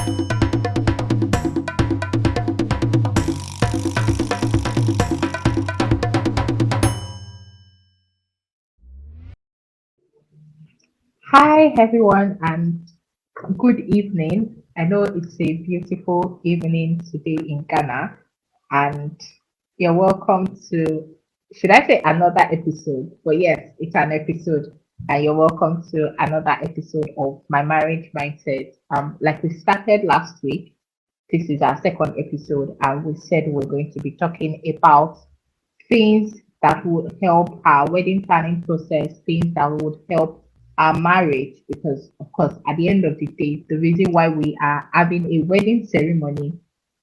Hi, everyone, and good evening. I know it's a beautiful evening today in Ghana, and you're welcome to, should I say another episode? But yes, it's an episode, and you're welcome to another episode of My Marriage Mindset. Like we started last week, this is our second episode, and we said we're going to be talking about things that would help our wedding planning process, things that would help our marriage. Because, of course, at the end of the day, the reason why we are having a wedding ceremony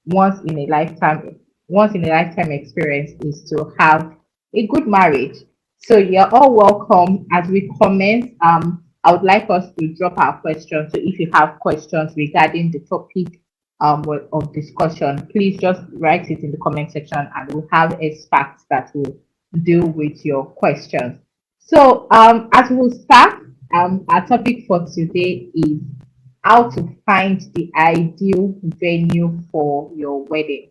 once in a lifetime, once in a lifetime experience is to have a good marriage. So you're all welcome. As we comment, I would like us to drop our questions. So if you have questions regarding the topic of discussion, please just write it in the comment section and we'll have experts that will deal with your questions. So as we'll start, our topic for today is how to find the ideal venue for your wedding.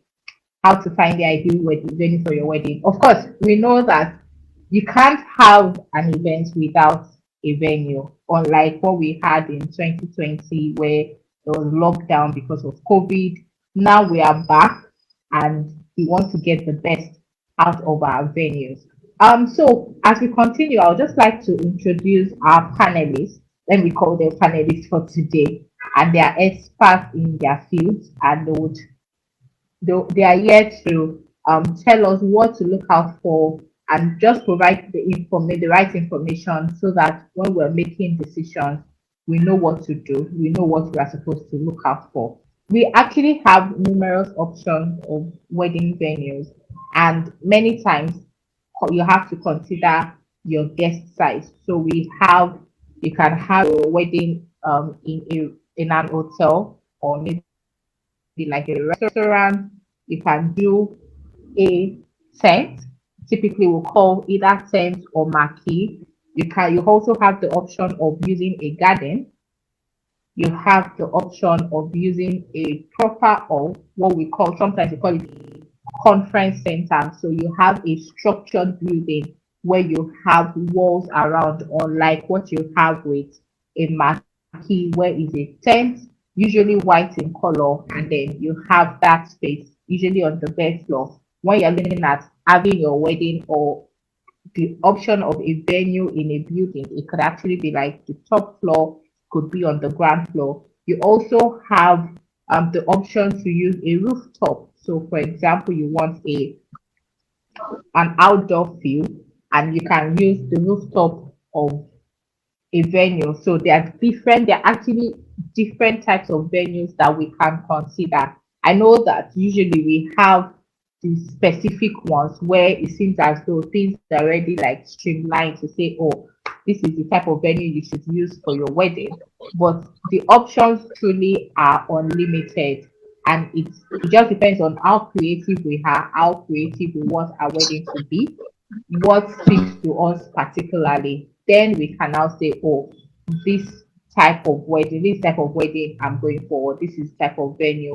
How to find the ideal venue for your wedding. Of course, we know that you can't have an event without a venue, unlike what we had in 2020 where there was lockdown because of COVID. Now we are back and we want to get the best out of our venues. So as we continue, I would just like to introduce our panelists. Let me call them panelists for today, and they are experts in their fields, and they are here to tell us what to look out for and just provide the right information so that when we're making decisions, we know what to do, we know what we are supposed to look out for. We actually have numerous options of wedding venues, and many times you have to consider your guest size. So you can have a wedding in an hotel or maybe like a restaurant. You can do a tent. Typically, we'll call either tent or marquee. You also have the option of using a garden. You have the option of using a proper, or what we call, sometimes we call it conference center. So you have a structured building where you have walls around, unlike what you have with a marquee, where is a tent, usually white in color, and then you have that space, usually on the bed floor. When you're looking at having your wedding or the option of a venue in a building, it could actually be like the top floor, could be on the ground floor. You also have the option to use a rooftop. So, for example, you want an outdoor field, and you can use the rooftop of a venue. So there are actually different types of venues that we can consider. I know that usually we have the specific ones where it seems as though things are already like streamlined to say, oh, this is the type of venue you should use for your wedding. But the options truly are unlimited. And it just depends on how creative we are, how creative we want our wedding to be, what speaks to us particularly. Then we can now say, oh, this this type of wedding I'm going for, this is type of venue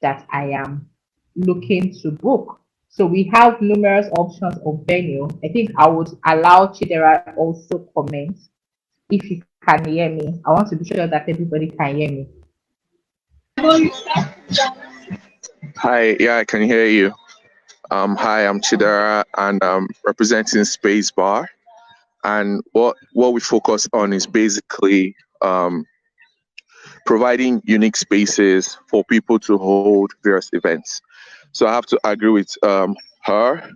that I am looking to book. So we have numerous options of venue. I think I would allow Chidera also comment if you can hear me. I want to be sure that everybody can hear me. Hi, yeah, I can hear you. Hi, I'm Chidera and representing Spacebar. And what we focus on is basically providing unique spaces for people to hold various events. So I have to agree with her.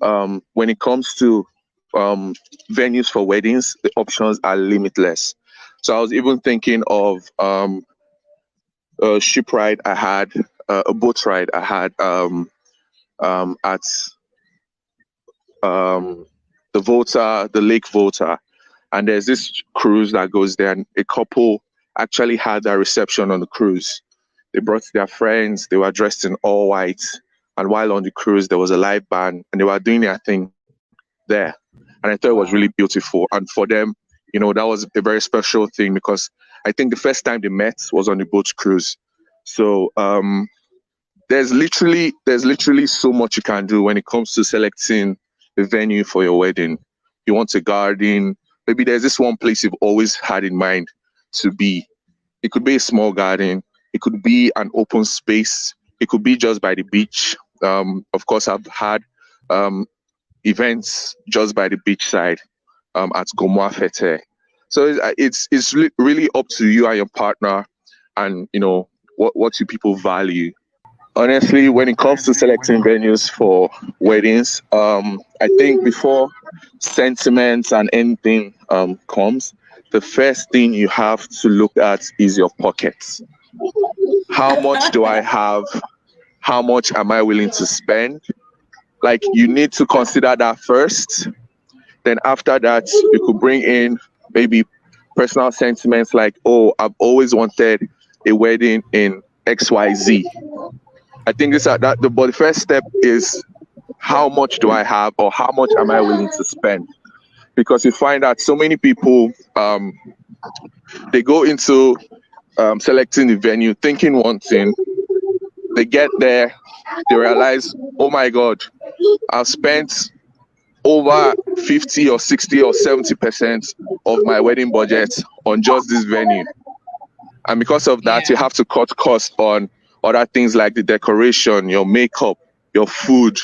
When it comes to venues for weddings, the options are limitless. So I was even thinking of a ship ride I had, a boat ride I had at um, the Lake Volta, and there's this cruise that goes there, and a couple actually had a reception on the cruise. They brought their friends, they were dressed in all white, and while on the cruise, there was a live band, and they were doing their thing there. And I thought it was really beautiful. And for them, that was a very special thing because I think the first time they met was on the boat cruise. So there's literally so much you can do when it comes to selecting a venue for your wedding. You want a garden. Maybe there's this one place you've always had in mind to be. It could be a small garden. It could be an open space. It could be just by the beach. Of course, I've had um, events just by the beach side at Gomoa Fete. So it's really up to you and your partner, and what you people value. Honestly, when it comes to selecting venues for weddings, I think before sentiments and anything comes, the first thing you have to look at is your pockets. How much do I have? How much am I willing to spend? Like, you need to consider that first. Then after that, you could bring in maybe personal sentiments like, oh, I've always wanted a wedding in XYZ. I think this that but the first step is, how much do I have, or how much am I willing to spend? Because you find that so many people, they go into selecting the venue thinking one thing. They get there, they realize, oh my god, I've spent over 50 or 60 or 70% of my wedding budget on just this venue. And because of that, you Yeah. have to cut costs on other things like the decoration, your makeup, your food,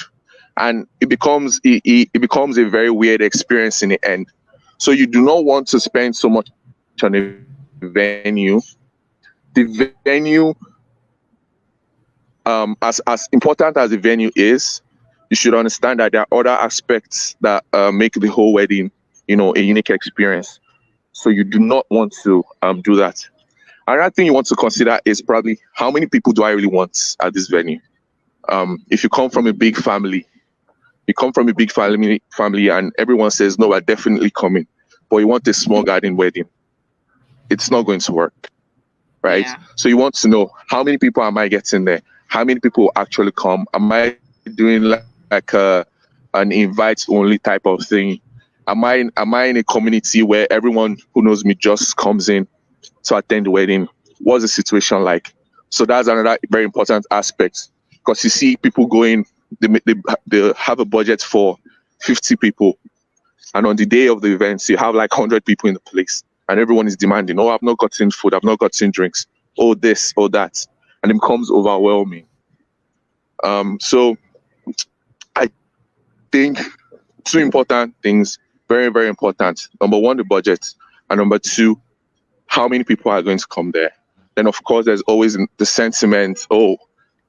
and it becomes a very weird experience in the end. So you do not want to spend so much on a venue. The venue, as important as the venue is, you should understand that there are other aspects that make the whole wedding, a unique experience. So you do not want to do that. Another thing you want to consider is probably, how many people do I really want at this venue? If you come from a big family, and everyone says, no, we're definitely coming, but you want a small garden wedding, it's not going to work, right? Yeah. So you want to know, how many people am I getting there? How many people will actually come? Am I doing like an invite only type of thing? Am I in a community where everyone who knows me just comes in to attend the wedding? What's the situation like? So that's another very important aspect, because you see people going, they have a budget for 50 people, and on the day of the events, you have like 100 people in the place, and everyone is demanding, oh, I've not gotten food, I've not gotten drinks, oh, this, oh, that. And it becomes overwhelming. So I think two important things, very, very important. Number one, the budget. And number two, how many people are going to come there. Then, of course, there's always the sentiment, oh,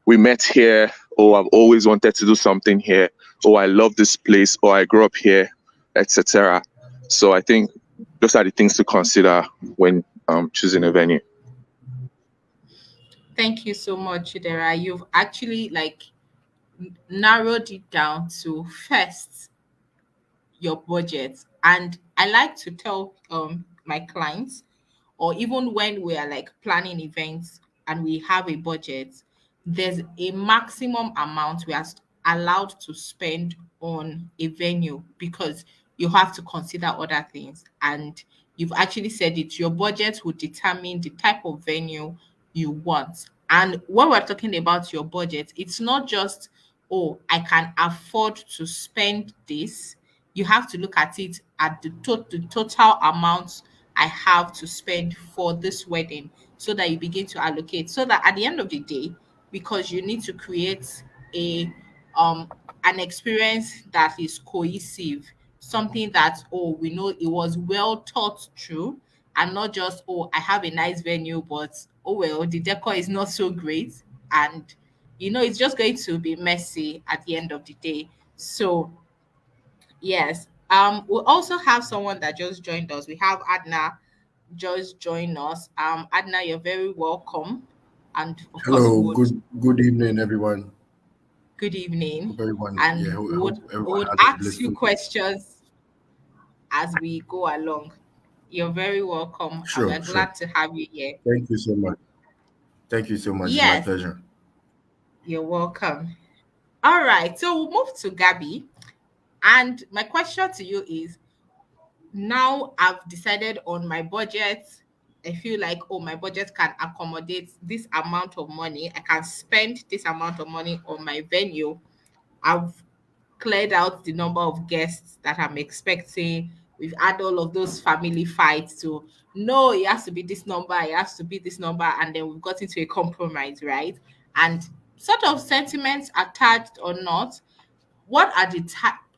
we met here, oh, I've always wanted to do something here, oh, I love this place, or I grew up here, etc. So I think those are the things to consider when choosing a venue. Thank you so much, Chidera. You've actually narrowed it down to first your budget. And I like to tell my clients, or even when we are planning events and we have a budget, there's a maximum amount we are allowed to spend on a venue, because you have to consider other things. And you've actually said it, your budget will determine the type of venue you want. And when we're talking about your budget, it's not just, oh, I can afford to spend this. You have to look at it at the total amount I have to spend for this wedding, so that you begin to allocate, so that at the end of the day, because you need to create a um an experience that is cohesive, something that, oh, we know it was well thought through, and not just, oh, I have a nice venue, but oh well, the decor is not so great, and it's just going to be messy at the end of the day. So yes. We also have someone that just joined us. We have Adna just join us. Adna, you're very welcome. And of course, we Hello, would good evening, everyone. good evening. Hope everyone, yeah, And I hope we everyone would has a ask you blissful. questions as we go along. You're very welcome, and Sure, we're sure. glad to have you here. Thank you so much. Thank you so much. It's my Yes, pleasure. you're welcome. All right, so we'll move to Gabby. And my question to you is, now I've decided on my budget, I feel like, oh, my budget can accommodate this amount of money. I can spend this amount of money on my venue. I've cleared out the number of guests that I'm expecting. We've had all of those family fights to no, it has to be this number, it has to be this number, and then we've got into a compromise, right? And sort of sentiments attached or not, what are the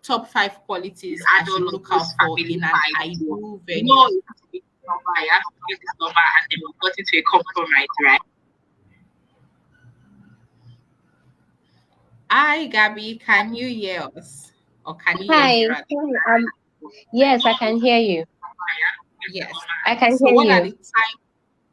top five qualities I should look out for in an ideal venue? No, it has to be this number, I have to be this number, and then we got into a compromise, right? Hi, Gabby, can you hear us? Or can you hear me Hi. rather? Yes, I can hear you. Yes. I can So hear what are you. the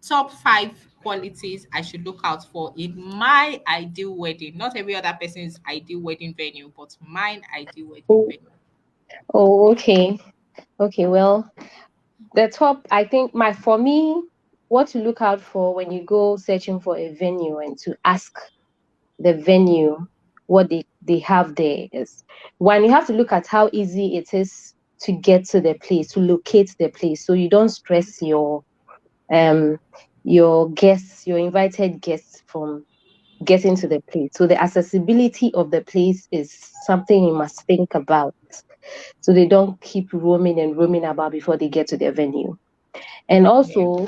top five qualities I should look out for in my ideal wedding? Not every other person's ideal wedding venue, but mine ideal wedding Oh, venue. okay. Okay, well, the top, I think for me, what to look out for when you go searching for a venue and to ask the venue what they have there is one, you have to look at how easy it is to get to the place, to locate the place, so you don't stress your guests, your invited guests from getting to the place. So the accessibility of the place is something you must think about. So they don't keep roaming and roaming about before they get to their venue. And Yeah. also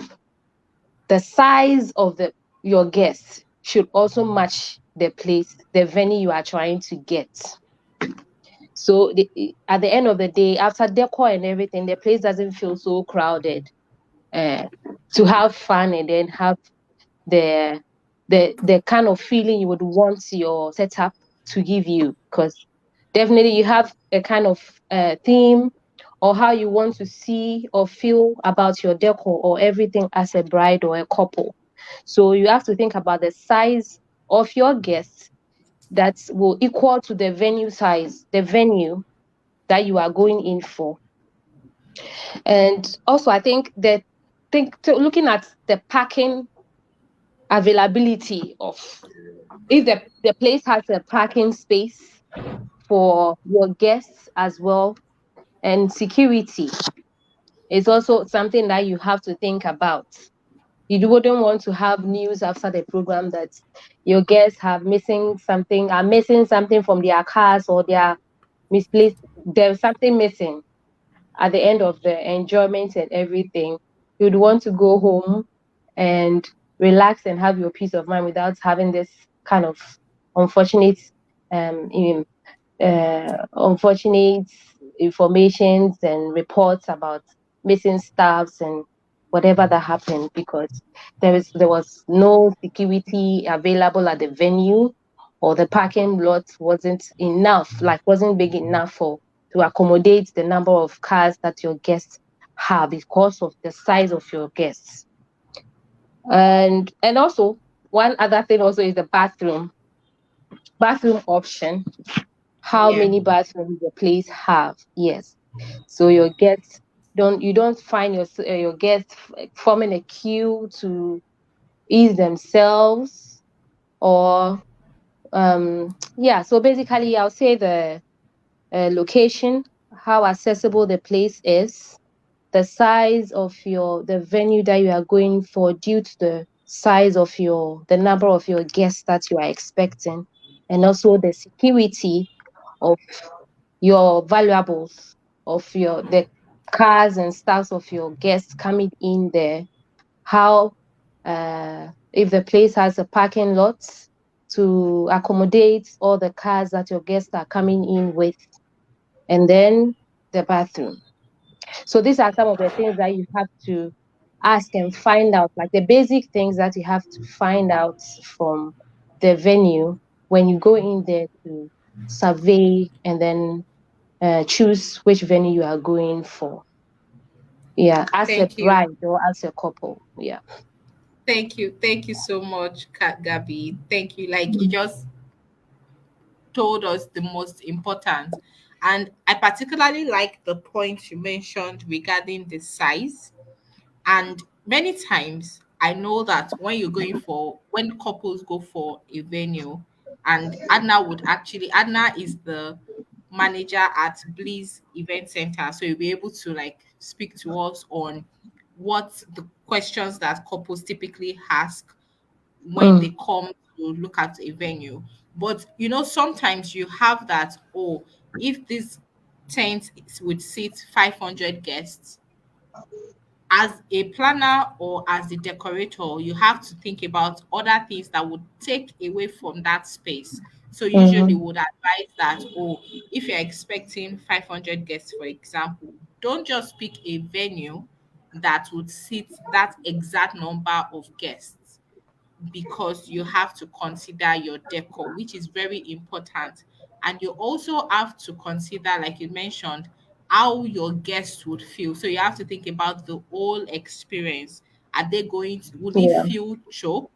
the size of your guests should also match the place, the venue you are trying to get. So at the end of the day, after decor and everything, the place doesn't feel so crowded. Uh, to have fun and then have the the kind of feeling you would want your setup to give you, because definitely you have a kind of theme or how you want to see or feel about your decor or everything as a bride or a couple. So you have to think about the size of your guests that will equal to the venue size, the venue that you are going in for. And also I think looking at the parking availability of, if the place has a parking space for your guests as well, and security is also something that you have to think about. You wouldn't want to have news after the program that your guests are missing something from their cars, or they are misplaced, there's something missing at the end of the enjoyment and everything. You'd want to go home and relax and have your peace of mind without having this kind of unfortunate um unfortunate informations and reports about missing staffs and whatever that happened, because there was no security available at the venue, or the parking lot wasn't big enough to accommodate the number of cars that your guests have because of the size of your guests. And also one other thing also is the bathroom option, how Yeah. many bathrooms the place have. Yes, so your guests don't find your guests forming a queue to ease themselves, or yeah. So basically I'll say the location, how accessible the place is, the size of the venue that you are going for due to the size of the number of your guests that you are expecting, and also the security of your valuables, of the cars and stuff of your guests coming in there, how if the place has a parking lot to accommodate all the cars that your guests are coming in with, and then the bathroom. So these are some of the things that you have to ask and find out, like the basic things that you have to find out from the venue when you go in there to survey and then choose which venue you are going for. Yeah, as a Thank you. bride or as a couple. Yeah. Thank you. Thank you so much, Gabby. Thank you. Like, you just told us the most important. And I particularly like the point you mentioned regarding the size. And many times, I know that when couples go for a venue, and Adna is the manager at Bliss Event Center, so you'll be able to like speak to us on what the questions that couples typically ask when they come to look at a venue. But sometimes you have that, oh, if this tent would seat 500 guests, as a planner or as the decorator, you have to think about other things that would take away from that space. So usually Mm-hmm. would advise that, oh, if you're expecting 500 guests, for example, don't just pick a venue that would seat that exact number of guests, because you have to consider your decor, which is very important. And you also have to consider, like you mentioned, how your guests would feel. So you have to think about the whole experience. Are they going to, would it Yeah. feel choked?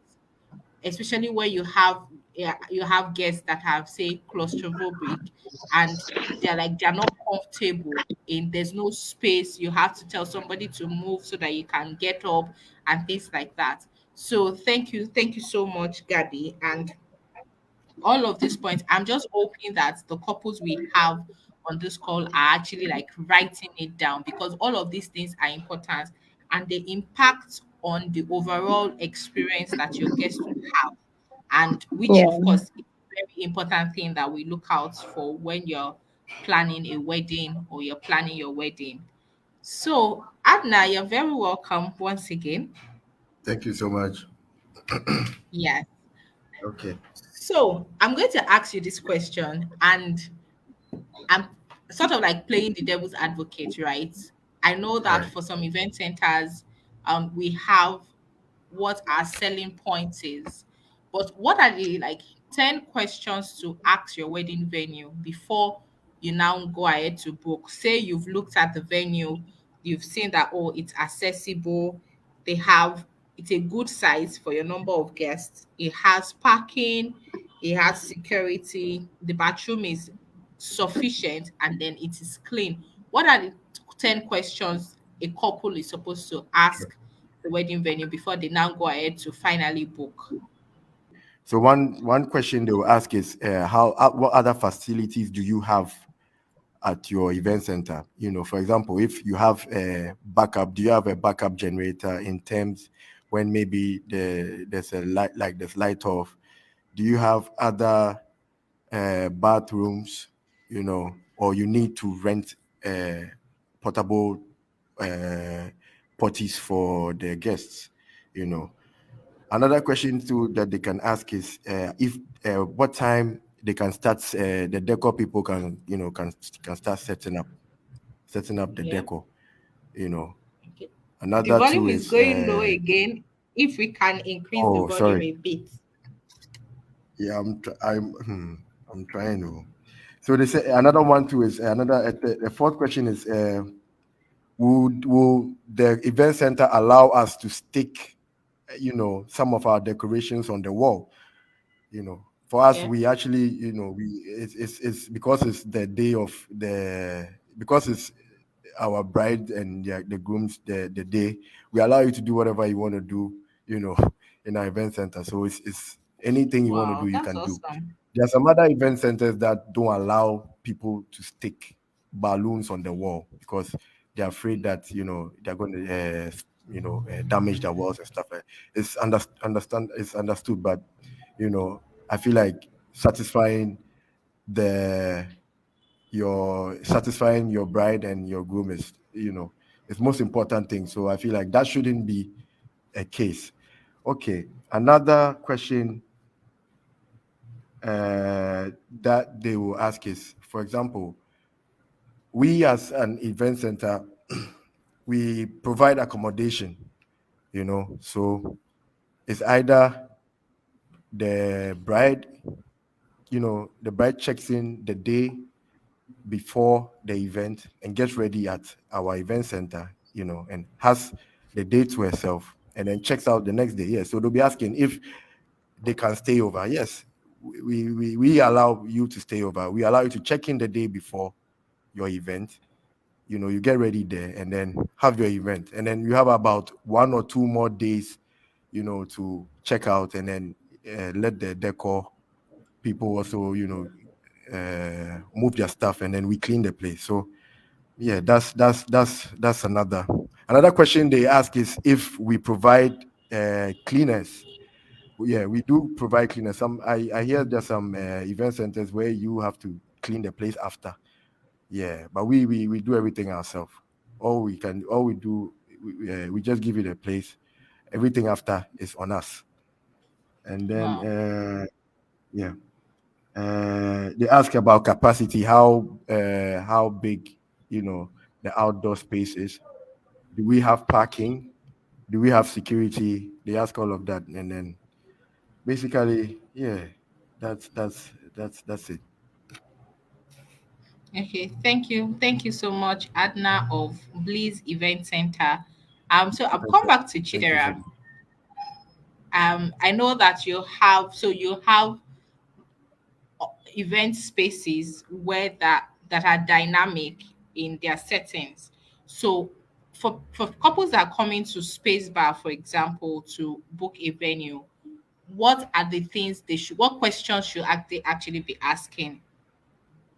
Especially when you have, yeah, you have guests that have, say, claustrophobic, and they're not comfortable in, there's no space, you have to tell somebody to move so that you can get up and things like that. So thank you so much, Gabby. And all of these points, I'm just hoping that the couples we have on this call are actually like writing it down, because all of these things are important and they impact on the overall experience that your guests will have. And which, of Yeah. course, is a very important thing that we look out for when you're planning a wedding or you're planning your wedding. So, Adna, you're very welcome once again. Thank you so much. Yes. Okay. So, I'm going to ask you this question, and I'm sort of like playing the devil's advocate, right? I know All that right. for some event centers, we have what our selling point is. But what are the like 10 questions to ask your wedding venue before you now go ahead to book? Say you've looked at the venue, you've seen that, oh, it's accessible, they have, it's a good size for your number of guests, it has parking, it has security, the bathroom is sufficient, and then it is clean. What are the 10 questions a couple is supposed to Sure. ask the wedding venue before they now go ahead to finally book? So one question they will ask is, how what other facilities do you have at your event center? For example, if you have a backup, do you have a backup generator in terms when maybe there's a light, like there's light off? Do you have other bathrooms? Or you need to rent portable uh, potties for the guests? You know. Another question too that they can ask is, if what time they can start, the decor people can start setting up the Yeah. decor. You know. Okay. The Another two volume is is, going low again. If we can increase the oh, volume sorry. a bit. Yeah, I'm trying to. So they say another one too is the fourth question is, will the event center allow us to stick, some of our decorations on the wall? For us, Yeah. we actually, it's because it's the day of because it's our bride and the groom's the day. We allow you to do whatever you want to do, you know in our event center. So it's anything you want to do, Wow, you that's can do. awesome. There are some other event centers that don't allow people to stick balloons on the wall because they're afraid that they're going to damage the walls and stuff. It's understood, but I feel like the satisfying your bride and your groom is it's most important thing. So I feel like that shouldn't be a case. Okay, another question that they will ask is, for example, we as an event center, we provide accommodation, so it's either the bride, the bride checks in the day before the event and gets ready at our event center, and has the day to herself, and then checks out the next day. Yes, so they'll be asking if they can stay over. Yes, we allow you to stay over. We allow you to check in the day before your event. You get ready there and then have your event, and then you have about 1 or 2 more days, to check out, and then let the decor people also, move their stuff, and then we clean the place. So yeah, that's another. Another question they ask is if we provide cleaners. Yeah, we do provide cleaners. I hear there's some event centers where you have to clean the place after. Yeah, but we do everything ourselves. All we do, we just give you the place. Everything after is on us. And then Wow. yeah, they ask about capacity, how big, the outdoor space is. Do we have parking? Do we have security? They ask all of that, and then basically, yeah, that's it. Okay, thank you so much, Adna of Bliss Event Center. So I'll come Thank back to thank you so Chidera. much. I know that you have event spaces where that are dynamic in their settings. So for couples that are coming to Spacebar, for example, to book a venue, what are the things what questions should they actually be asking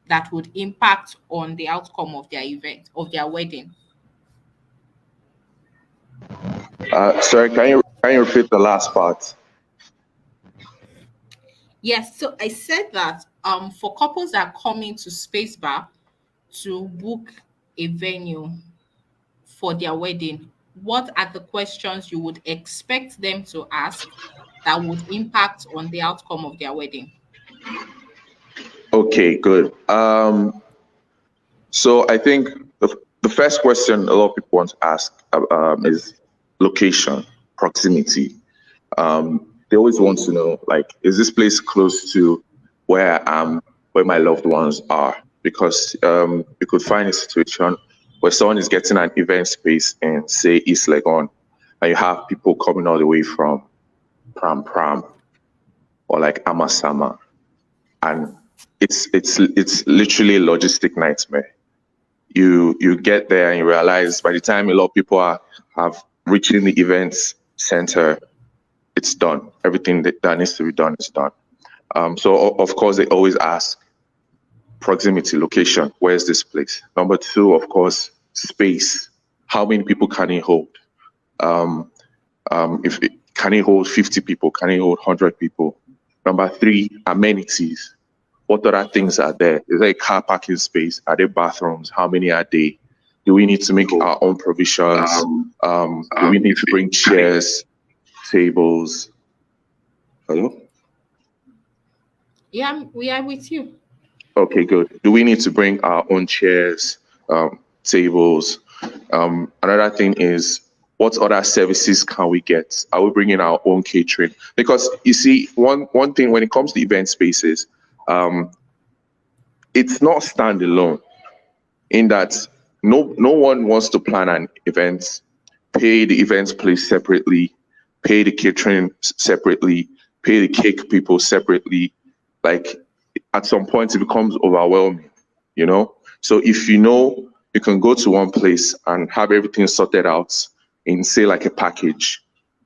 that would impact on the outcome of their event, of their wedding? Sorry, can you repeat the last part? Yes, so I said that for couples that are coming to Spacebar to book a venue for their wedding, what are the questions you would expect them to ask that would impact on the outcome of their wedding? Okay, good. So I think the first question a lot of people want to ask is location, proximity. They always want to know, like, is this place close to where I am, where my loved ones are? Because you could find a situation where someone is getting an event space in, say, East Legon, and you have people coming all the way from Pram Pram or like Amasama, and it's literally a logistic nightmare. You get there and you realize by the time a lot of people have reached in the events center, it's done. Everything that needs to be done is done. So of course they always ask proximity, location. Where's this place? Number two, of course, space. How many people can it hold? If it, can it hold 50 people? Can it hold 100 people? Number three, amenities. What other things are there? Is there a car parking space? Are there bathrooms? How many are they? Do we need to make our own provisions? Do we need to bring chairs, tables? Hello? Yeah, we are with you. Okay, good. Do we need to bring our own chairs, tables? Another thing is, what other services can we get? Are we bringing our own catering? Because you see, one thing when it comes to event spaces, it's not standalone in that no one wants to plan an event, pay the events place separately, pay the catering separately, pay the cake people separately. Like at some point it becomes overwhelming, you know? So if you know you can go to one place and have everything sorted out in say like a package,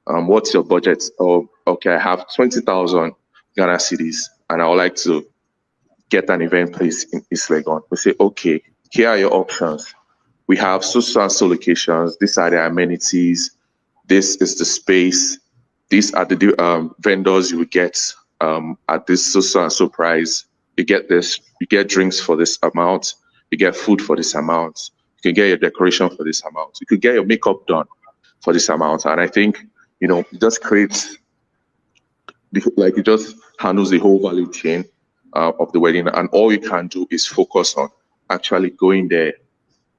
what's your budget? Oh, okay, I have 20,000 Ghana cedis and I would like to get an event place in East Legon. We say, okay, here are your options. We have so and so locations. These are the amenities. This is the space. These are the vendors you will get at this so and so price. You get this. You get drinks for this amount. You get food for this amount. You can get your decoration for this amount. You could get your makeup done for this amount. And I think it just creates like it just handles the whole value chain of the wedding, and all you can do is focus on actually going there,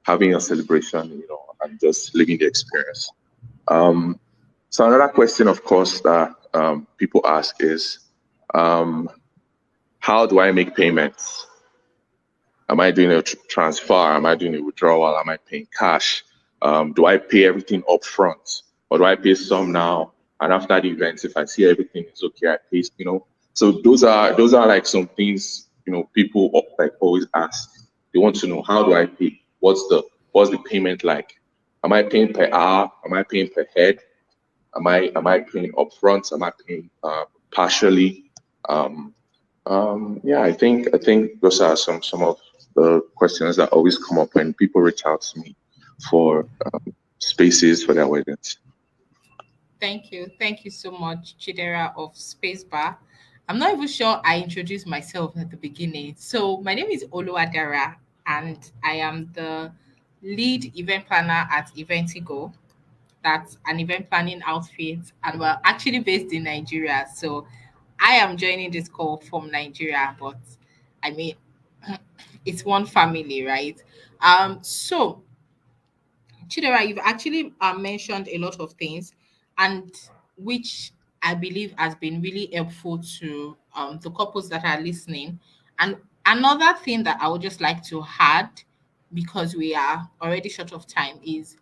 having a celebration, and just living the experience. So another question, of course, that people ask is, how do I make payments? Am I doing a transfer? Am I doing a withdrawal? Am I paying cash? Do I pay everything up front? Or do I pay some now? And after the event, if I see everything is okay, I pay, So those are like some things, people like always ask. They want to know, how do I pay? What's the payment like? Am I paying per hour? Am I paying per head? Am I paying upfront? Am I paying partially? Yeah, I think those are some of the questions that always come up when people reach out to me for spaces for their weddings. Thank you. Thank you so much, Chidera of Spacebar. I'm not even sure I introduced myself at the beginning. So, my name is Dara, and I am the lead event planner at Eventigo. That's an event planning outfit, and we're actually based in Nigeria. So, I am joining this call from Nigeria, but I mean, it's one family, right? So Chidera, you've actually mentioned a lot of things, and which I believe has been really helpful to the couples that are listening. And another thing that I would just like to add, because we are already short of time, is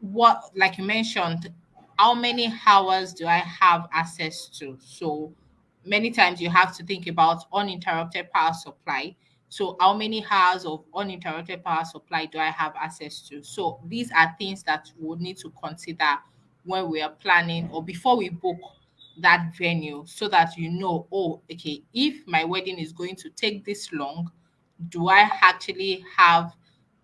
what, like you mentioned, how many hours do I have access to? So many times you have to think about uninterrupted power supply. So how many hours of uninterrupted power supply do I have access to? So these are things that we would need to consider when we are planning or before we book that venue, so that you know, oh, okay, if my wedding is going to take this long, do I actually have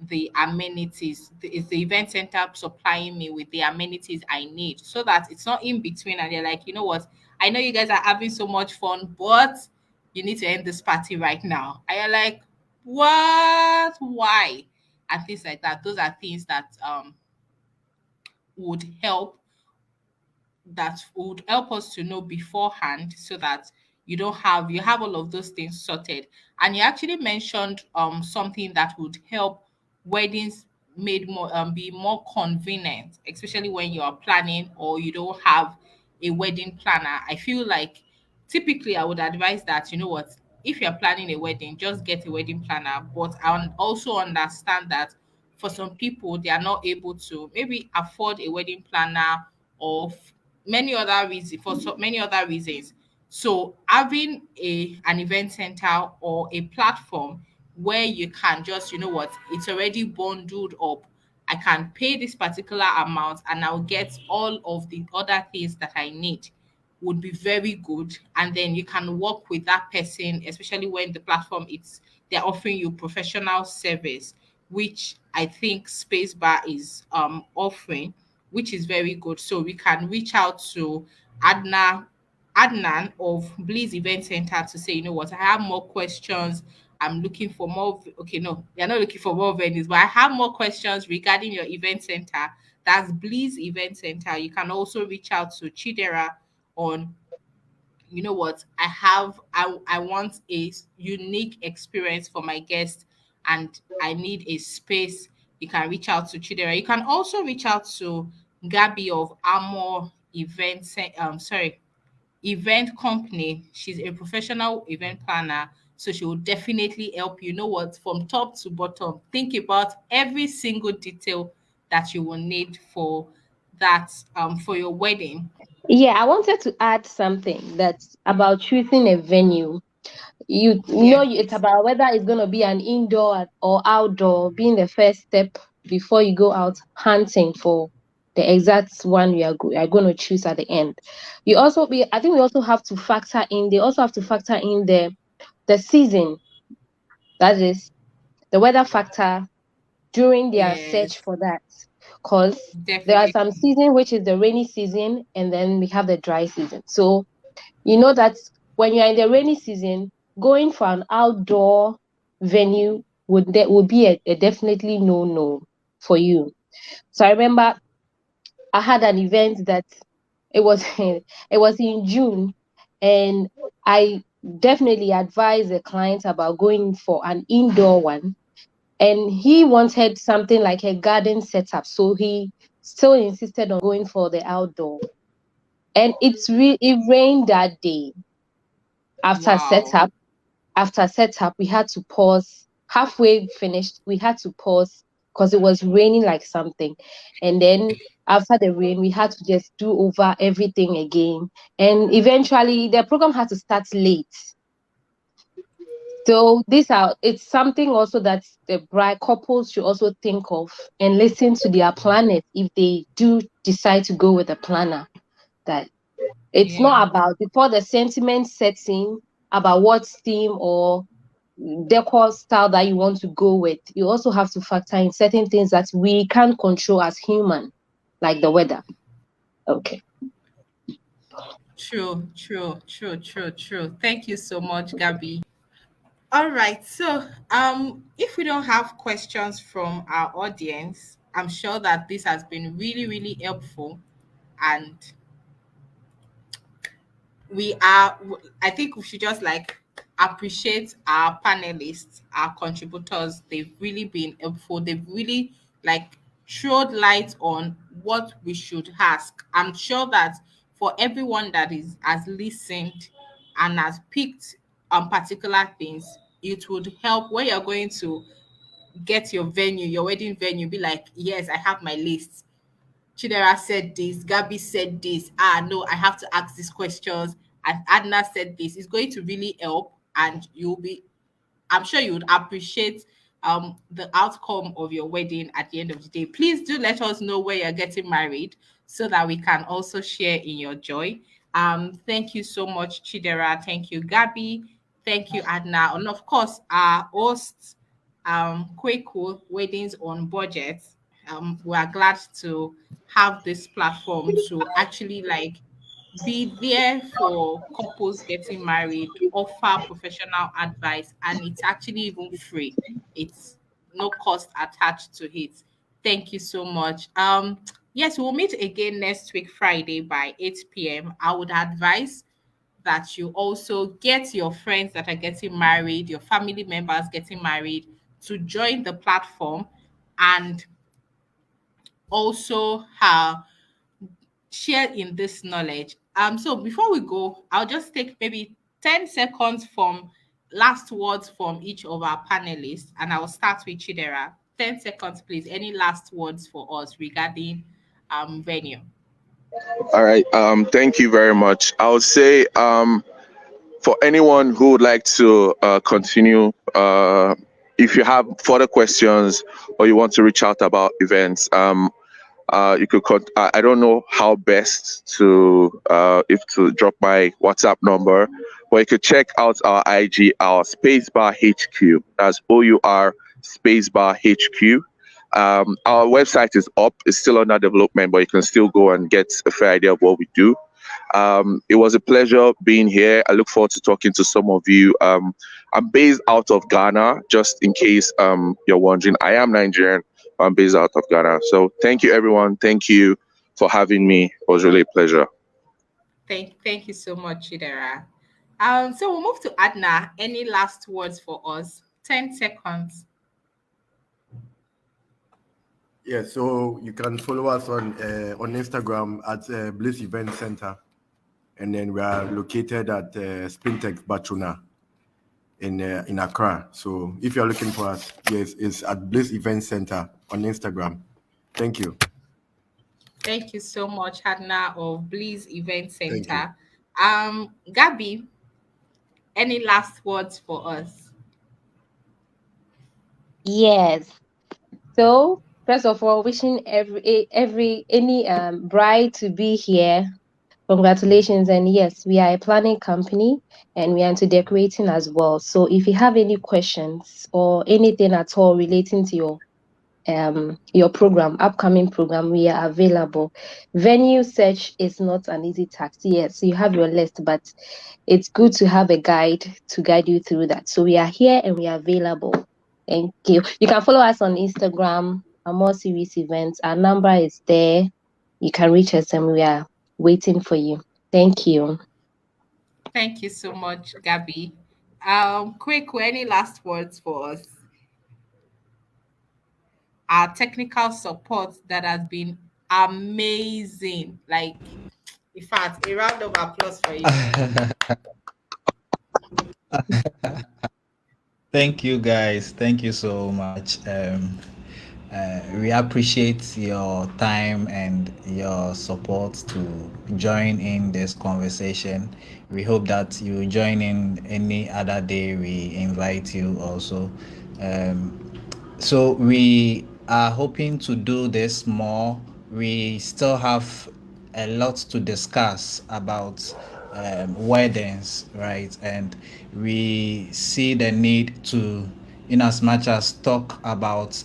the amenities? Is the event center supplying me with the amenities I need, so that it's not in between and they're like, you know what, I know you guys are having so much fun, but you need to end this party right now. And you're like, what? Why? And things like that. Those are things that would help us to know beforehand, so that you have all of those things sorted. And you actually mentioned something that would help weddings made more be more convenient, especially when you are planning or you don't have a wedding planner. I feel like typically I would advise that, you know what, if you're planning a wedding, just get a wedding planner. But I also understand that for some people, they are not able to maybe afford a wedding planner, or many other reasons. So having an event center or a platform where you can just, you know what, it's already bundled up. I can pay this particular amount and I'll get all of the other things that I need, would be very good. And then you can work with that person, especially when the platform, they're offering you professional service, which I think Spacebar is offering, which is very good. So we can reach out to Adna Ednan of Bliss Event Center to say, you know what, I have more questions. I'm looking for more. Okay, no, you're not looking for more venues, but I have more questions regarding your event center. That's Bliss Event Center. You can also reach out to Chidera on, you know what, I want a unique experience for my guests, and I need a space. You can reach out to Chidera. You can also reach out to Gabby of Amore event company. She's a professional event planner, so she will definitely help you, know what, from top to bottom. Think about every single detail that you will need for that for your wedding. Yeah, I wanted to add something that's about choosing a venue. Yeah, It's please. about whether it's going to be an indoor or outdoor, being the first step before you go out hunting for the exact one are going to choose at the end. I think we also have to factor in, they also have to factor in the season, that is the weather factor during their search Yes, for that. Because there are definitely. some season which is the rainy season, and then we have the dry season. So you know that when you're in the rainy season, going for an outdoor venue would be a definitely no for you. So I remember I had an event that it was it was in June, and I definitely advised the client about going for an indoor one, and he wanted something like a garden setup, so he still insisted on going for the outdoor. And it rained that day. after Wow. setup After setup, we had to pause. Halfway finished, we had to pause because it was raining like something. And then after the rain, we had to just do over everything again. And eventually, the program had to start late. So it's something also that the bride couples should also think of and listen to their planners if they do decide to go with a planner. That it's Yeah. not about before the sentiment sets in about what theme or decor style that you want to go with, you also have to factor in certain things that we can't control as human, like the weather. Okay. True, true, true, true, true. Thank you so much, Gabby. All right. So, if we don't have questions from our audience, I'm sure that this has been really, really helpful. And I think we should just like appreciate our panelists, our contributors. They've really been helpful. They've really like showed light on what we should ask. I'm sure that for everyone that is has listened and has picked on particular things, it would help when you're going to get your venue, your wedding venue, be like, yes, I have my list. Chidera said this, Gabby said this. Ah, no, I have to ask these questions. And Adna said this. It's going to really help, and you'll be, I'm sure you would appreciate the outcome of your wedding at the end of the day. Please do let us know where you're getting married so that we can also share in your joy. Thank you so much, Chidera. Thank you, Gabby. Thank you, Adna. And of course, our hosts, Kweku Weddings on Budget. We are glad to have this platform to actually like be there for couples getting married, offer professional advice, and it's actually even free. It's no cost attached to it. Thank you so much. Yes, we'll meet again next week, Friday by 8 p.m. I would advise that you also get your friends that are getting married, your family members getting married to join the platform and also share in this knowledge. So before we go, I'll just take maybe 10 seconds from last words from each of our panelists, and I'll start with Chidera. 10 seconds, please. Any last words for us regarding venue? All right. Thank you very much. I would say for anyone who would like to continue, if you have further questions or you want to reach out about events, you could I don't know how best to if to drop my WhatsApp number, but you could check out our IG, our Spacebar HQ. That's OUR Spacebar HQ. Our website is up. It's still under development, but you can still go and get a fair idea of what we do. It was a pleasure being here. I look forward to talking to some of you. I'm based out of Ghana, just in case you're wondering. I am Nigerian. I'm based out of Ghana. So thank you, everyone. Thank you for having me. It was really a pleasure. Thank you so much, Chidera. So we'll move to Adna. Any last words for us? 10 seconds. Yeah, so you can follow us on Instagram at Bliss Event Center, and then we are located at Spintex Batuna in Accra. So if you're looking for us, yes, it's at Bliss Event Center on Instagram. Thank you. Thank you so much, Adna of Bliss Event Thank you. Center. Gabby, any last words for us? Yes. So first of all, wishing any bride to be here. Congratulations. And yes, we are a planning company and we are into decorating as well. So if you have any questions or anything at all relating to your program, upcoming program, we are available. Venue search is not an easy task. Yes, you have your list, but it's good to have a guide to guide you through that. So we are here and we are available. Thank you. You can follow us on Instagram, Amore Series Events. Our number is there. You can reach us and we are waiting for you. Thank you. Thank you so much, Gabby. Quick, any last words for us? Our technical support that has been amazing. Like, in fact, a round of applause for you. Thank you, guys. Thank you so much. We appreciate your time and your support to join in this conversation. We hope that you join in any other day. We invite you also. Um, so we are hoping to do this more. We still have a lot to discuss about weddings, right? And we see the need to, in as much as talk about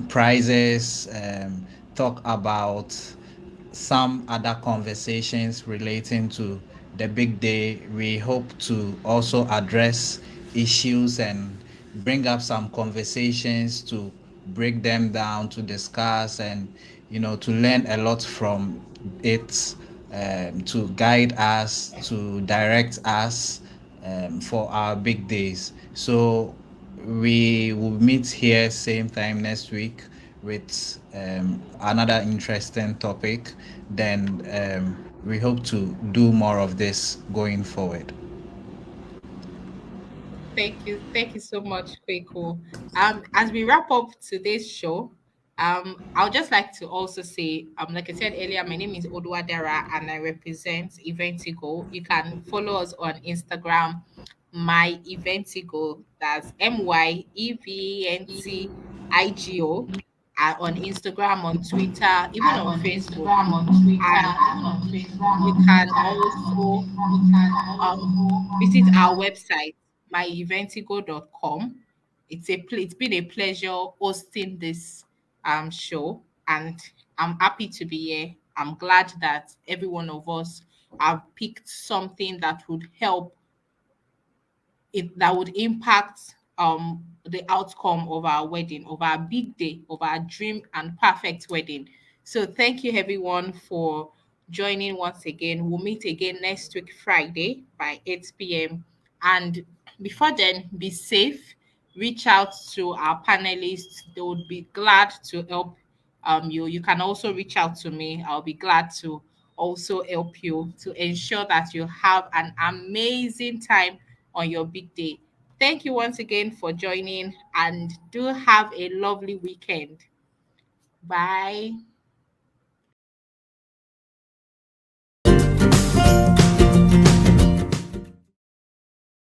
prices, talk about some other conversations relating to the big day, we hope to also address issues and bring up some conversations to break them down, to discuss, and to learn a lot from it, to guide us, to direct us, for our big days. So we will meet here same time next week with another interesting topic. Then we hope to do more of this going forward. Thank you so much, Kweku. As we wrap up today's show, I would just like to also say, like I said earlier, my name is Dara and I represent Eventigo. You can follow us on Instagram, my Eventigo. That's MYEVENTIGO. On Instagram, on Twitter, even on Facebook, and you can also visit our website, myeventigo.com. It's been a pleasure hosting this show, and I'm happy to be here. I'm glad that every one of us have picked something that would help that would impact the outcome of our wedding, of our big day, of our dream and perfect wedding. So thank you everyone for joining once again. We'll meet again next week Friday by 8 p.m. And before then, be safe. Reach out to our panelists. They would be glad to help you. You can also reach out to me. I'll be glad to also help you to ensure that you have an amazing time on your big day. Thank you once again for joining and do have a lovely weekend. Bye.